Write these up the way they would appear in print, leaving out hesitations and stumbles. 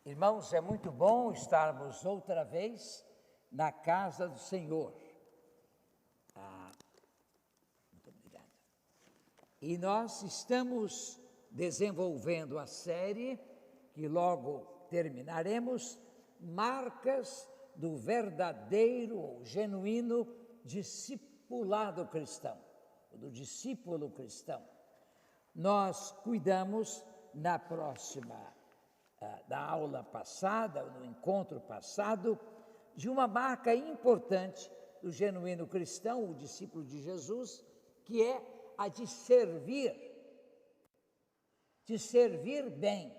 Irmãos, é muito bom estarmos outra vez na casa do Senhor. Muito obrigado. E nós estamos desenvolvendo a série, que logo terminaremos, Marcas do Verdadeiro ou Genuíno Discipulado Cristão, do discípulo cristão. Nós cuidamos na próxima da aula passada, no encontro passado, de uma marca importante do genuíno cristão, o discípulo de Jesus, que é a de servir bem.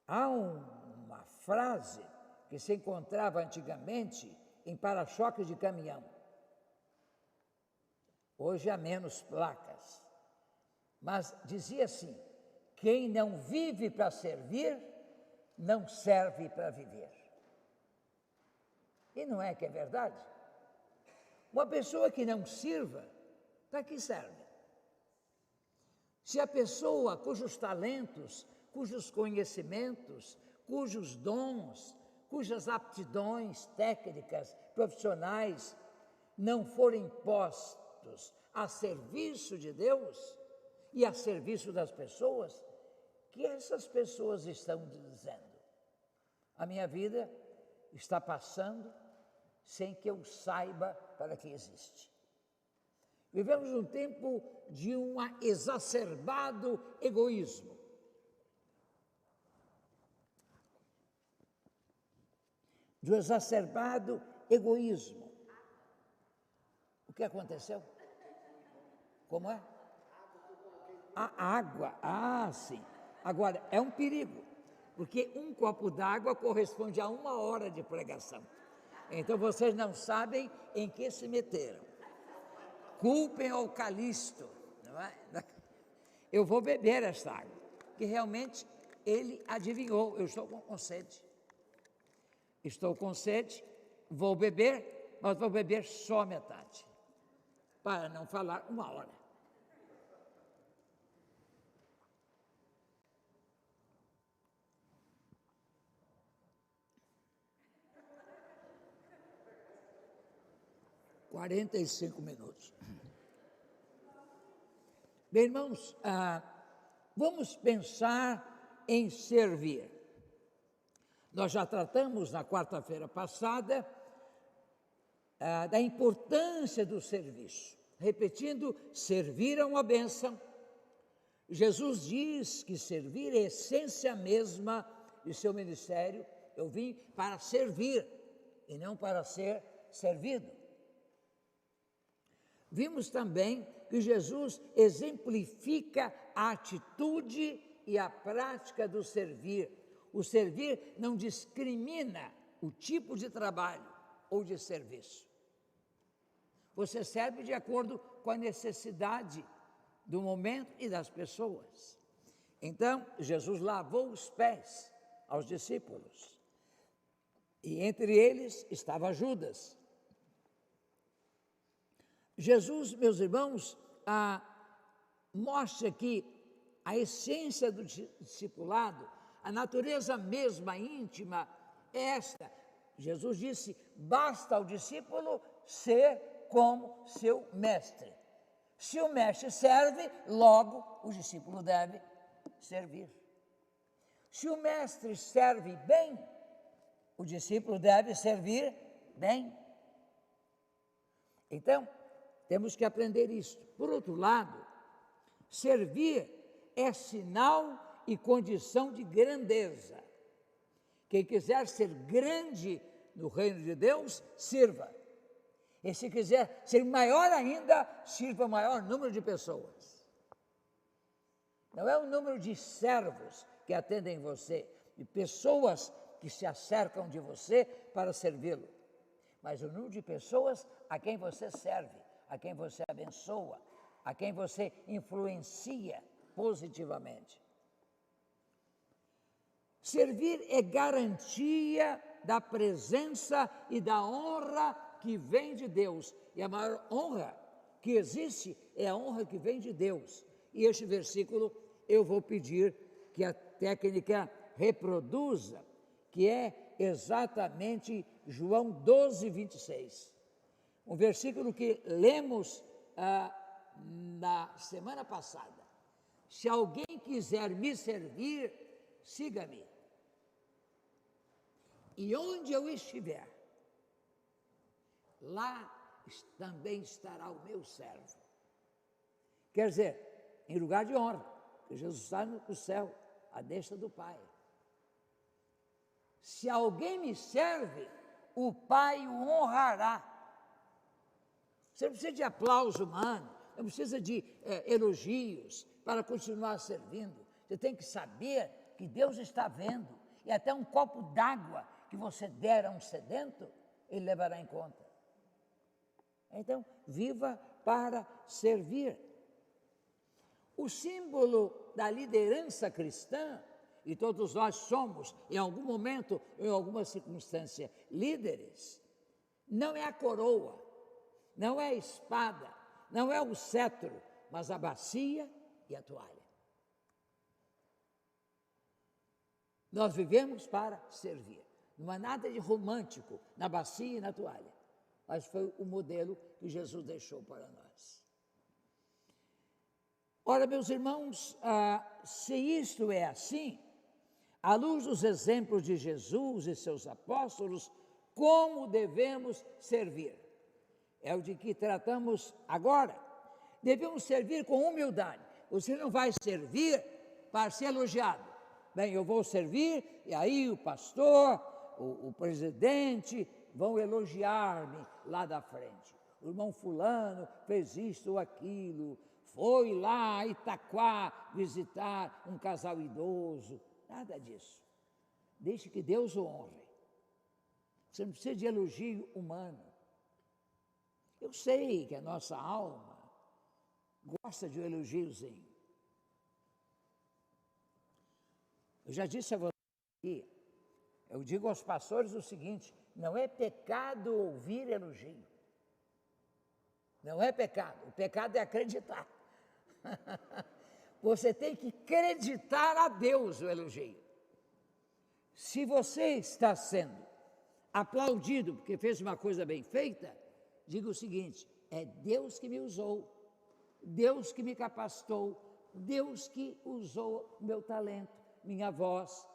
Há uma frase que se encontrava antigamente em para-choques de caminhão. Hoje há menos placas, mas dizia assim: quem não vive para servir, não serve para viver. E não é que é verdade? Uma pessoa que não sirva, para que serve? Se a pessoa cujos talentos, cujos conhecimentos, cujos dons, cujas aptidões técnicas, profissionais, não forem postos a serviço de Deus e a serviço das pessoas, que essas pessoas estão dizendo: a minha vida está passando sem que eu saiba para que existe. Vivemos um tempo de um exacerbado egoísmo. De um exacerbado egoísmo. O que aconteceu? Como é? A água, sim. Agora, é um perigo, porque um copo d'água corresponde a 1 hora de pregação. Então, vocês não sabem em que se meteram. Culpem ao Calixto, não é? Eu vou beber esta água, que realmente ele adivinhou, eu estou com sede. Estou com sede, vou beber, mas vou beber só metade, para não falar 1 hora. – 45 minutos. Bem, irmãos, vamos pensar em servir. Nós já tratamos na quarta-feira passada da importância do serviço. Repetindo, servir é uma bênção. Jesus diz que servir é a essência mesma de seu ministério. Eu vim para servir e não para ser servido. Vimos também que Jesus exemplifica a atitude e a prática do servir. O servir não discrimina o tipo de trabalho ou de serviço. Você serve de acordo com a necessidade do momento e das pessoas. Então, Jesus lavou os pés aos discípulos. E entre eles estava Judas. Jesus, meus irmãos, mostra que a essência do discipulado, a natureza mesma íntima é esta. Jesus disse: basta ao discípulo ser como seu mestre. Se o mestre serve, logo o discípulo deve servir. Se o mestre serve bem, o discípulo deve servir bem. Então, temos que aprender isso. Por outro lado, servir é sinal e condição de grandeza. Quem quiser ser grande no reino de Deus, sirva. E se quiser ser maior ainda, sirva o maior número de pessoas. Não é o número de servos que atendem você, de pessoas que se acercam de você para servi-lo, mas o número de pessoas a quem você serve, a quem você abençoa, a quem você influencia positivamente. Servir é garantia da presença e da honra que vem de Deus. E a maior honra que existe é a honra que vem de Deus. E este versículo eu vou pedir que a técnica reproduza, que é exatamente João 12, 26. Um versículo que lemos na semana passada. Se alguém quiser me servir, siga-me. E onde eu estiver, lá também estará o meu servo. Quer dizer, em lugar de honra, porque Jesus está no céu, à destra do Pai. Se alguém me serve, o Pai o honrará. Você não precisa de aplauso humano, não precisa de elogios para continuar servindo. Você tem que saber que Deus está vendo, e até um copo d'água que você der a um sedento, Ele levará em conta. Então, viva para servir. O símbolo da liderança cristã, e todos nós somos, em algum momento, em alguma circunstância, líderes, não é a coroa, não é a espada, não é o cetro, mas a bacia e a toalha. Nós vivemos para servir. Não há nada de romântico na bacia e na toalha, mas foi o modelo que Jesus deixou para nós. Ora, meus irmãos, se isto é assim, à luz dos exemplos de Jesus e seus apóstolos, como devemos servir? É o de que tratamos agora. Devemos servir com humildade. Você não vai servir para ser elogiado. Bem, eu vou servir e aí o pastor, o presidente vão elogiar-me lá da frente. O irmão fulano fez isto ou aquilo, foi lá a Itaquá visitar um casal idoso. Nada disso. Deixe que Deus o honre. Você não precisa de elogio humano. Eu sei que a nossa alma gosta de um elogiozinho. Eu já disse a você aqui, eu digo aos pastores o seguinte: não é pecado ouvir elogio. Não é pecado. O pecado é acreditar. Você tem que acreditar a Deus o elogio. Se você está sendo aplaudido porque fez uma coisa bem feita, diga o seguinte: é Deus que me usou, Deus que me capacitou, Deus que usou meu talento, minha voz,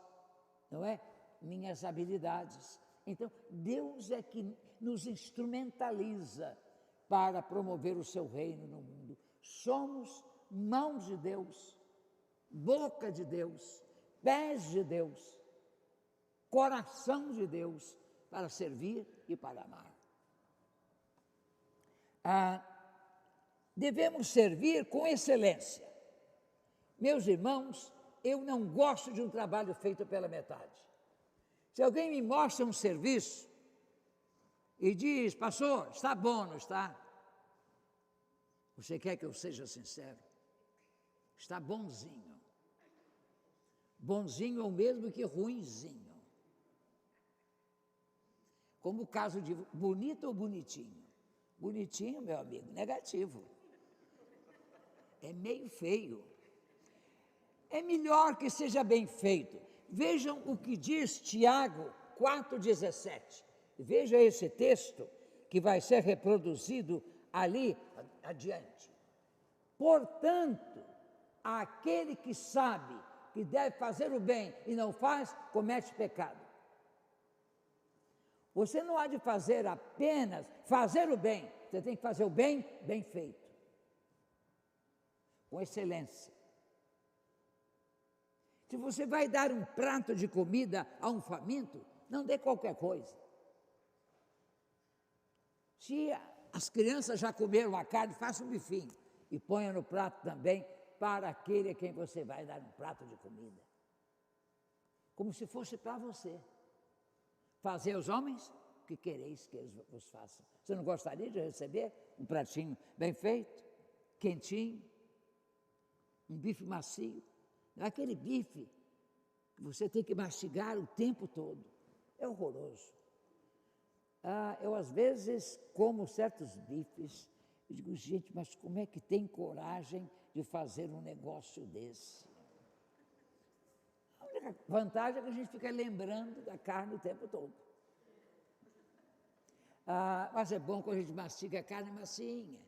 não é? Minhas habilidades. Então, Deus é que nos instrumentaliza para promover o seu reino no mundo. Somos mãos de Deus, boca de Deus, pés de Deus, coração de Deus, para servir e para amar. Devemos servir com excelência. Meus irmãos, eu não gosto de um trabalho feito pela metade. Se alguém me mostra um serviço e diz: pastor, está bom, não está? Você quer que eu seja sincero? Está bonzinho. Bonzinho é o mesmo que ruinzinho. Como o caso de bonito ou bonitinho. Bonitinho, meu amigo, negativo. É meio feio. É melhor que seja bem feito. Vejam o que diz Tiago 4,17. Veja esse texto que vai ser reproduzido ali adiante. Portanto, aquele que sabe que deve fazer o bem e não faz, comete pecado. Você não há de fazer apenas fazer o bem, você tem que fazer o bem bem feito, com excelência. Se você vai dar um prato de comida a um faminto, não dê qualquer coisa. Se as crianças já comeram a carne, faça um bifinho e ponha no prato também para aquele a quem você vai dar um prato de comida. Como se fosse para você. Fazer aos homens o que quereis que eles vos façam. Você não gostaria de receber um pratinho bem feito, quentinho, um bife macio? Aquele bife que você tem que mastigar o tempo todo. É horroroso. Eu às vezes como certos bifes e digo: gente, mas como é que tem coragem de fazer um negócio desse? É um única vantagem é que a gente fica lembrando da carne o tempo todo. Mas é bom quando a gente mastiga a carne macinha.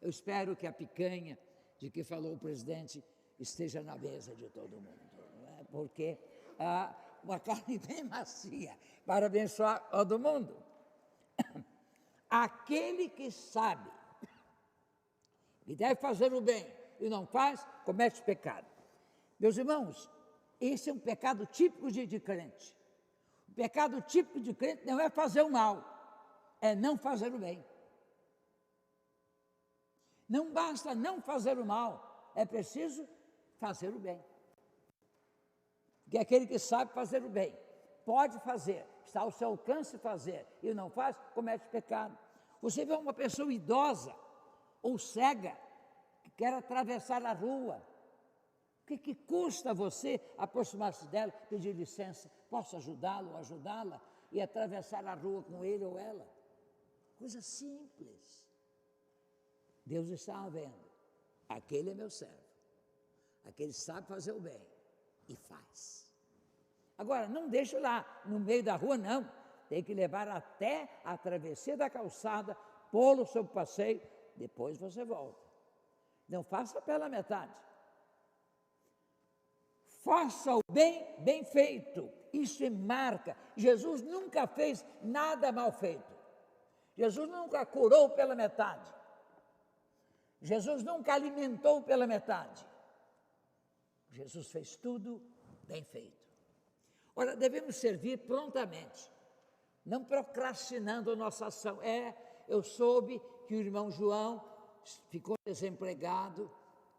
Eu espero que a picanha de que falou o presidente esteja na mesa de todo mundo, não é? Porque uma carne bem macia para abençoar todo mundo. Aquele que sabe que deve fazer o bem e não faz, comete pecado. Meus irmãos, esse é um pecado típico de crente. O pecado típico de crente não é fazer o mal, é não fazer o bem. Não basta não fazer o mal, é preciso fazer o bem. Porque aquele que sabe fazer o bem, pode fazer, está ao seu alcance fazer, e não faz, comete pecado. Você vê uma pessoa idosa ou cega, que quer atravessar a rua, o que custa você aproximar-se dela, pedir licença, posso ajudá-lo ou ajudá-la, e atravessar a rua com ele ou ela? Coisa simples. Deus está vendo, aquele é meu servo, aquele sabe fazer o bem e faz. Agora, não deixe lá no meio da rua, não, tem que levar até a travessia da calçada, pô-lo sob o passeio, depois você volta. Não faça pela metade. Faça o bem, bem feito, isso é marca. Jesus nunca fez nada mal feito, Jesus nunca curou pela metade. Jesus nunca alimentou pela metade. Jesus fez tudo bem feito. Ora, devemos servir prontamente, não procrastinando a nossa ação. Eu soube que o irmão João ficou desempregado,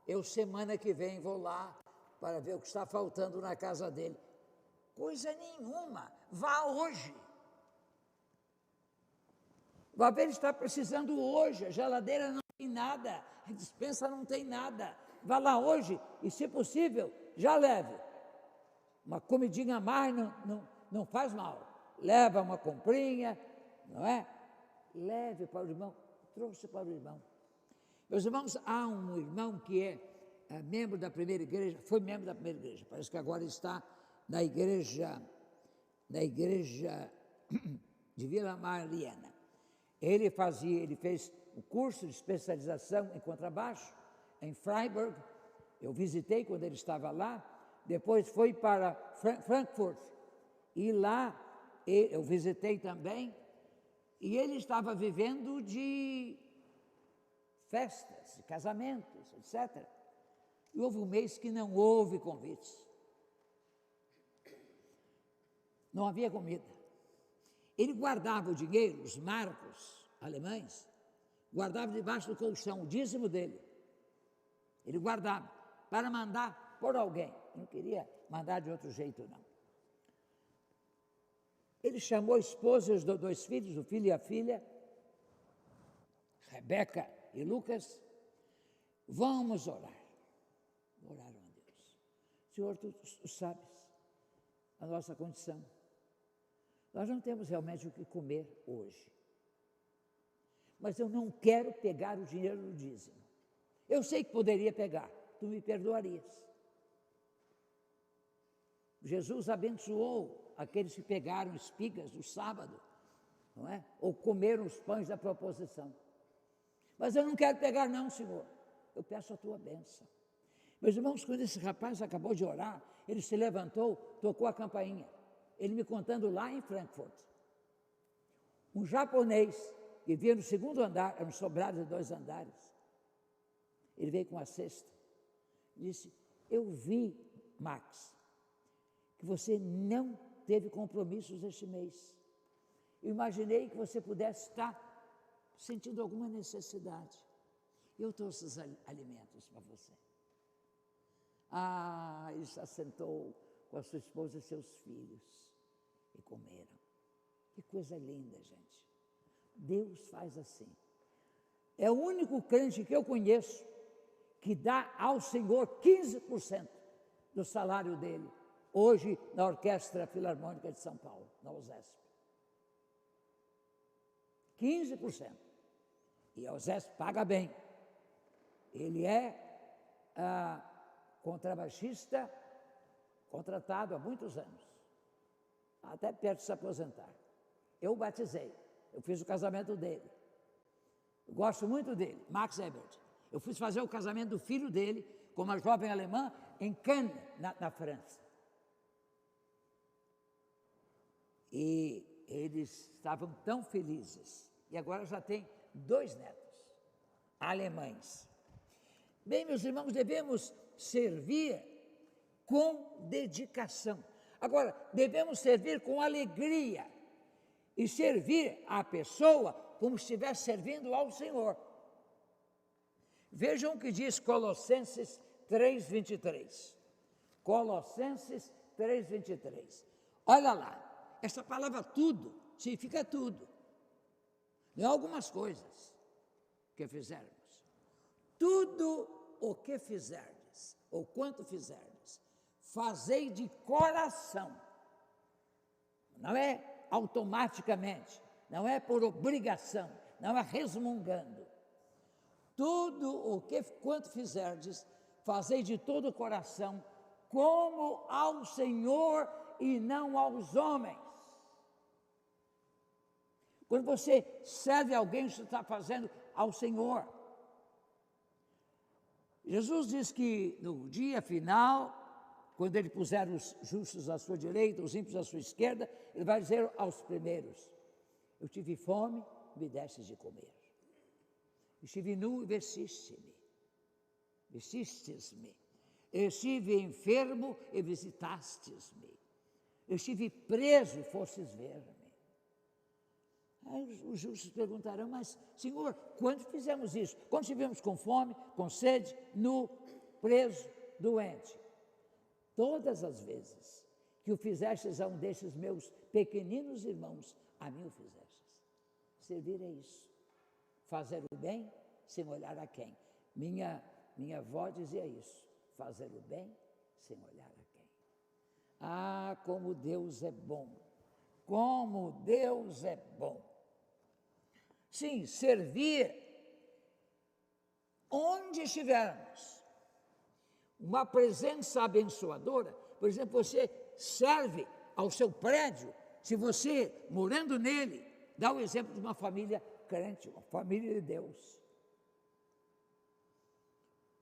eu semana que vem vou lá para ver o que está faltando na casa dele. Coisa nenhuma, vá hoje. Vá ver, ele está precisando hoje, a geladeira não tem nada, a despensa não tem nada. Vá lá hoje e, se possível, já leve. Uma comidinha a mais não faz mal. Leva uma comprinha, não é? Leve para o irmão, trouxe para o irmão. Meus irmãos, há um irmão que é membro da primeira igreja, foi membro da primeira igreja, parece que agora está na igreja de Vila Mariana. Ele fez o curso de especialização em contrabaixo, em Freiburg. Eu visitei quando ele estava lá. Depois foi para Frankfurt, e lá eu visitei também. E ele estava vivendo de festas, de casamentos, etc. E houve um mês que não houve convites. Não havia comida. Ele guardava o dinheiro, os marcos alemães, guardava debaixo do colchão, o dízimo dele. Ele guardava para mandar por alguém. Não queria mandar de outro jeito, não. Ele chamou a esposa e os dois filhos, o filho e a filha, Rebeca e Lucas. Vamos orar. Oraram a Deus. Senhor, tu sabes a nossa condição. Nós não temos realmente o que comer hoje. Mas eu não quero pegar o dinheiro do dízimo. Eu sei que poderia pegar, tu me perdoarias. Jesus abençoou aqueles que pegaram espigas no sábado, não é? Ou comeram os pães da proposição. Mas eu não quero pegar não, Senhor. Eu peço a tua bênção. Meus irmãos, quando esse rapaz acabou de orar, ele se levantou, tocou a campainha. Ele me contando lá em Frankfurt. Um japonês que vivia no segundo andar, era um sobrado de 2 andares. Ele veio com a cesta. Disse, eu vi, Max, que você não teve compromissos este mês. Eu imaginei que você pudesse estar sentindo alguma necessidade. Eu trouxe os alimentos para você. Ele se assentou com a sua esposa e seus filhos e comeram. Que coisa linda, gente. Deus faz assim. É o único crente que eu conheço que dá ao Senhor 15% do salário dele, hoje na Orquestra Filarmônica de São Paulo, na USESP. 15%. E a USESP paga bem. Ele é contrabaixista contratado há muitos anos, até perto de se aposentar. Eu o batizei, eu fiz o casamento dele. Eu gosto muito dele, Max Ebert. Eu fui fazer o casamento do filho dele com uma jovem alemã em Cannes, na França. E eles estavam tão felizes. E agora já tem 2 netos, alemães. Bem, meus irmãos, devemos servir com dedicação. Agora, devemos servir com alegria e servir a pessoa como se estivesse servindo ao Senhor. Vejam o que diz Colossenses 3:23. Colossenses 3:23. Olha lá, essa palavra tudo significa tudo. Não é algumas coisas que fizermos. Tudo o que fizerdes, ou quanto fizerdes, fazei de coração. Não é automaticamente, não é por obrigação, não é resmungando. Tudo o que, quanto fizerdes, fazei de todo o coração, como ao Senhor e não aos homens. Quando você serve alguém, você está fazendo ao Senhor. Jesus diz que no dia final, quando ele puser os justos à sua direita, os ímpios à sua esquerda, ele vai dizer aos primeiros: eu tive fome, me destes de comer. Estive nu e vestistes-me. Estive enfermo e visitastes-me. Estive preso e fostes ver-me. Aí os justos perguntarão: mas, Senhor, quando fizemos isso? Quando estivemos com fome, com sede, nu, preso, doente? Todas as vezes que o fizestes a um destes meus pequeninos irmãos, a mim o fizestes. Servir é isso. Fazer o bem sem olhar a quem. Minha avó dizia isso. Fazer o bem sem olhar a quem. Ah, como Deus é bom. Como Deus é bom. Sim, servir onde estivermos. Uma presença abençoadora. Por exemplo, você serve ao seu prédio. Se você, morando nele, dá o exemplo de uma família crente, uma família de Deus.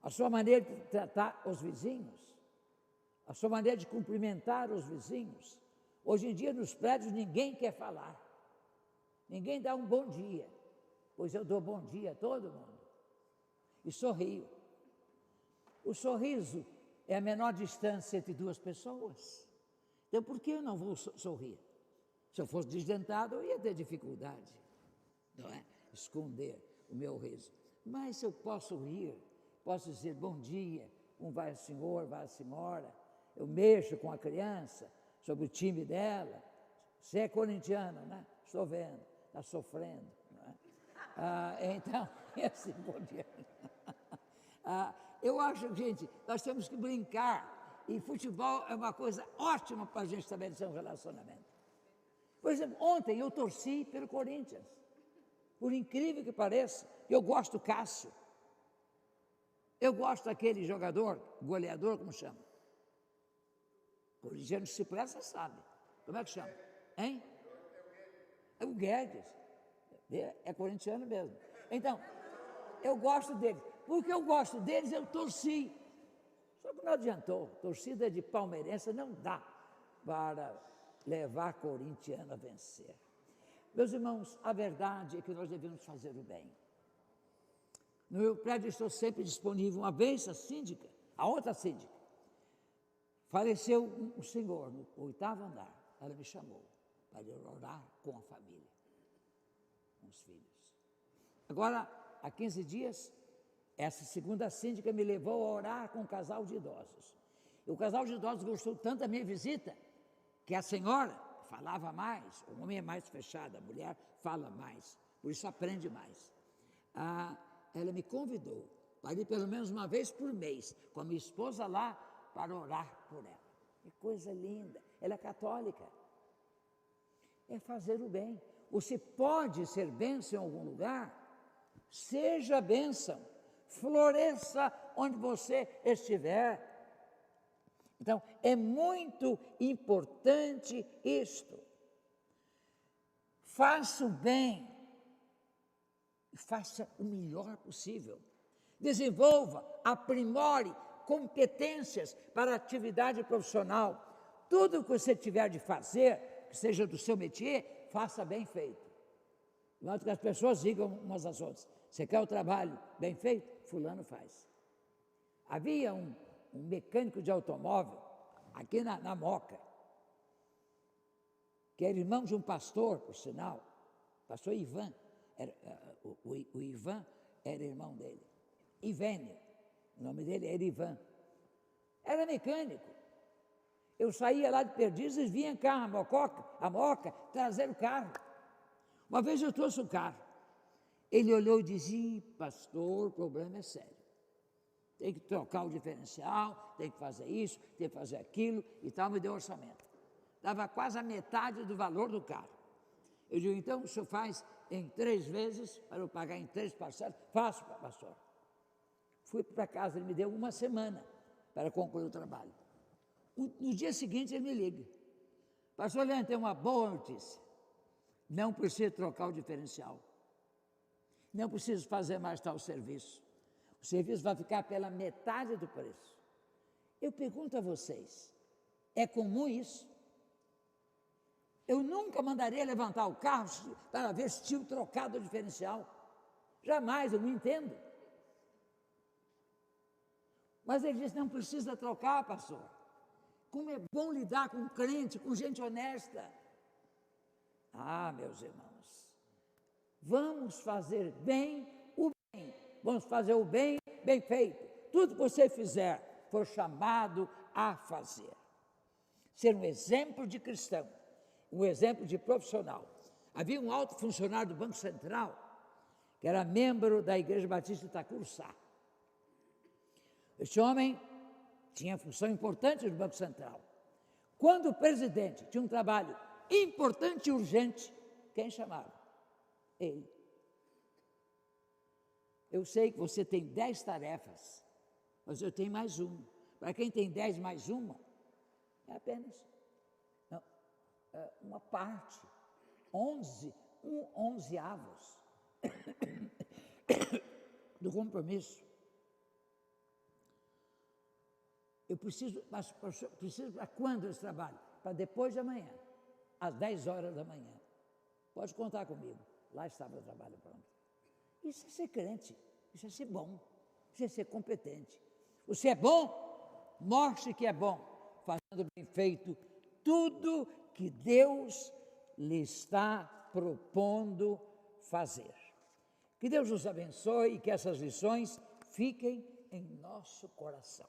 A sua maneira de tratar os vizinhos, a sua maneira de cumprimentar os vizinhos. Hoje em dia, nos prédios, ninguém quer falar. Ninguém dá um bom dia. Pois eu dou bom dia a todo mundo. E sorrio. O sorriso é a menor distância entre 2 pessoas. Então, por que eu não vou sorrir? Se eu fosse desdentado, eu ia ter dificuldade, não é? Esconder o meu riso. Mas se eu posso rir, posso dizer bom dia, vai ao senhor, vai à senhora, eu mexo com a criança, sobre o time dela. Você é corintiano, né? Estou vendo, está sofrendo, não é? Então, assim, bom dia. Eu acho, gente, nós temos que brincar, e futebol é uma coisa ótima para a gente estabelecer um relacionamento. Por exemplo, ontem eu torci pelo Corinthians, por incrível que pareça. Eu gosto do Cássio, eu gosto daquele jogador, goleador, como chama? O corintiano se presta, sabe. Como é que chama? Hein? É o Guedes, é corintiano mesmo. Então, eu gosto deles. Porque eu gosto deles, eu torci. Só que não adiantou. Torcida de palmeirense não dá para levar corintiano a vencer. Meus irmãos, a verdade é que nós devemos fazer o bem. No meu prédio estou sempre disponível. Uma vez a síndica, a outra síndica, faleceu um senhor no 8º andar. Ela me chamou para ir orar com a família, com os filhos. Agora, há 15 dias, essa segunda síndica me levou a orar com um casal de idosos. E o casal de idosos gostou tanto da minha visita, que a senhora falava mais. O homem é mais fechado, a mulher fala mais, por isso aprende mais. Ela me convidou para ir pelo menos uma vez por mês, com a minha esposa lá, para orar por ela. Que coisa linda, ela é católica. É fazer o bem. Você pode ser bênção em algum lugar? Seja bênção. Floresça onde você estiver. Então, é muito importante isto. Faça o bem e faça o melhor possível. Desenvolva, aprimore competências para a atividade profissional. Tudo que você tiver de fazer, que seja do seu métier, faça bem feito. De modo que as pessoas digam umas às outras: você quer o trabalho bem feito? Fulano faz. Havia um mecânico de automóvel aqui na Moca, que era irmão de um pastor, por sinal, pastor Ivan. O Ivan era irmão dele. Ivênio, o nome dele era Ivan. Era mecânico. Eu saía lá de Perdizes, vinha cá a Moca, trazer o carro. Uma vez eu trouxe o carro. Ele olhou e disse: pastor, o problema é sério. Tem que trocar o diferencial, tem que fazer isso, tem que fazer aquilo e tal. Me deu orçamento. Dava quase a metade do valor do carro. Eu digo: então o senhor faz em 3 vezes, para eu pagar em 3 parcelas? Faço, pastor. Fui para casa, ele me deu 1 semana para concluir o trabalho. No dia seguinte ele me liga: pastor Leandro, tem uma boa notícia. Não precisa trocar o diferencial. Não precisa fazer mais tal serviço. O serviço vai ficar pela metade do preço. Eu pergunto a vocês, é comum isso? Eu nunca mandaria levantar o carro para ver se tinha trocado o diferencial. Jamais, eu não entendo. Mas ele disse: não precisa trocar, pastor. Como é bom lidar com crente, com gente honesta. Ah, meus irmãos, vamos fazer bem o bem. Vamos fazer o bem, bem feito. Tudo que você fizer, for chamado a fazer. Ser um exemplo de cristão, um exemplo de profissional. Havia um alto funcionário do Banco Central, que era membro da Igreja Batista de Itacuruçá. Este homem tinha função importante no Banco Central. Quando o presidente tinha um trabalho importante e urgente, quem chamava? Ele. Eu sei que você tem 10 tarefas, mas eu tenho mais uma. Para quem tem 10 mais uma, é apenas uma parte, 11avos do compromisso. Eu preciso, mas preciso para quando esse trabalho? Para depois de amanhã, às 10 horas da manhã. Pode contar comigo. Lá estava o trabalho pronto. Isso é ser crente, isso é ser bom, isso é ser competente. Você é bom? Mostre que é bom, fazendo bem feito tudo que Deus lhe está propondo fazer. Que Deus nos abençoe e que essas lições fiquem em nosso coração.